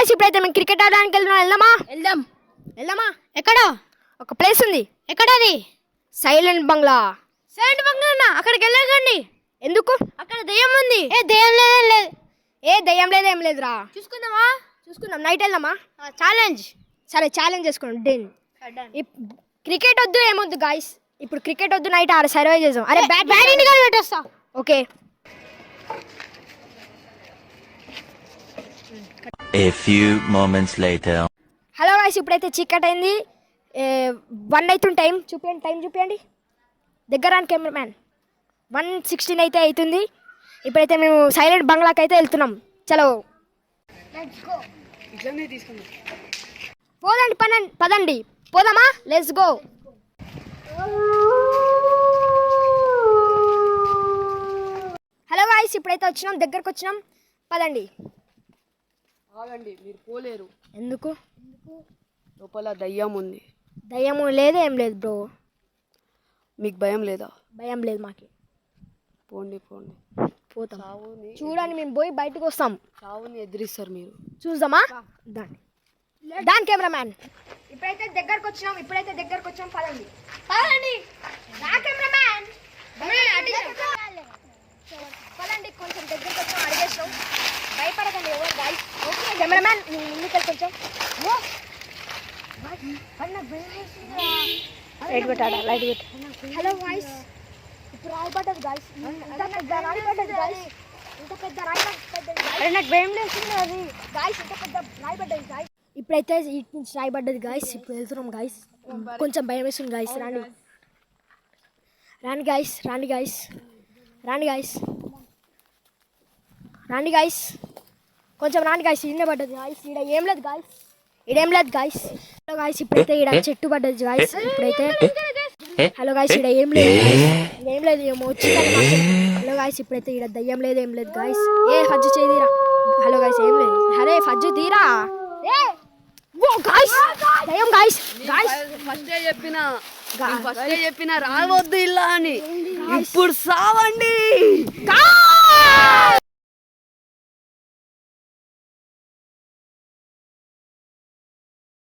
Guys ఇప్పుడైతే మేము cricket ఆడడానికి వెళ్దామా ఎక్కడ ఒక ప్లేస్ ఉంది. ఎక్కడ అది? సైలెంట్ బంగ్లా. సైలెంట్ బంగ్లా అక్కడికి వెళ్ళకండి. ఎందుకు? అక్కడ దెయ్యం ఉంది. దెయ్యం లేదు. దెయ్యం లేదు ఏం లేదురా. చూసుకుందాం. నైట్ వెళ్దామా? ఛాలెంజ్. సరే ఛాలెంజ్ చేసుకున్నాం. డెన్. క్రికెట్ వద్దు ఏమొద్దు గాయ్స్. ఇప్పుడు క్రికెట్ వద్దు, నైట్ ఆడ సర్వే చేద్దాం. అరే బ్యాట్ ఇంటికి పెట్టేస్తా. Okay. A few moments later. Hello guys ఇప్పుడైతే చీకట్ అయింది. 1 అవుతుంది. టైం చూపించండి దగ్గర కెమెరామ్యాన్. 1:16 అయితే అవుతుంది. ఇప్పుడైతే మేము సైలెంట్ బంగ్లాకి అయితే వెళ్తున్నాం. చలో పదండి పోదామా? Let's go. హలో గాయ్స్ ఇప్పుడైతే దగ్గరకు వచ్చినాం. పదండి. ఆగండి, మీరు పోలేరు. ఎందుకు? లోపల దయ్యం ఉంది. దయ్యము లేదు ఏం లేదు బ్రో. మీకు భయం లేదా? భయం లేదు మాకి. పోండి పోతాం. చూడండి మేము పోయి బయటకు వస్తాం. చావుని ఎదిరిస్తారు మీరు. చూద్దామా? దాని కెమెరామ్యాన్. ఇప్పుడైతే దగ్గరకు వచ్చినాం. పదండి నా కెమెరామ్యాన్. పదండి కొంచెం దగ్గరకు వచ్చాం. అడిగేసాం. భయపడకండి ఎవరు గాయ్స్. ఓకే కెమెరామ్యాన్ ముందుకెళ్ళి కొంచెం. లైట్ పెట్టాడా? హలో గాయ్స్ ఇప్పుడు రాయి పడ్డది గాయ్స్. ఇంత పెద్ద రాయి పడ్డది గాయ్స్. నాకు భయం లేస్తుంది అది గాయ్స్. ఇంత పెద్ద రాయి పడ్డది గాయ్స్. ఇప్పుడైతే ఇటు నుంచి రాయి పడ్డది గాయ్స్. ఇప్పుడు వెళ్తున్నాం గాయ్స్. కొంచెం భయం వేస్తుంది గాయ్స్. రాండి గాయ్స్ కొంచెం రాండి గాయ్స్. ఈయన పడ్డది గాయ్స్. ఈడ ఏం లేదు గాయ్స్. హలో గాయ్స్ ఇప్పుడైతే ఈడ చెట్టు పడ్డది గాయ్స్. ఇప్పుడైతే హలో గాయ్స్ ఈడ ఏం లేదు ఏమో వచ్చింది. హలో గాయ్స్ ఇప్పుడైతే ఈడ దయ్యం లేదు ఏం లేదు గాయ్స్. ఫజ్జు చేయదీరా. హలో గాయ్స్ ఏం లేదు. అరే ఫజ్జు తీరా. దయ్యం గాయ్స్. ఫస్టే చెప్పినా రావద్దు ఇలా అని. ఇప్పుడు సావండి.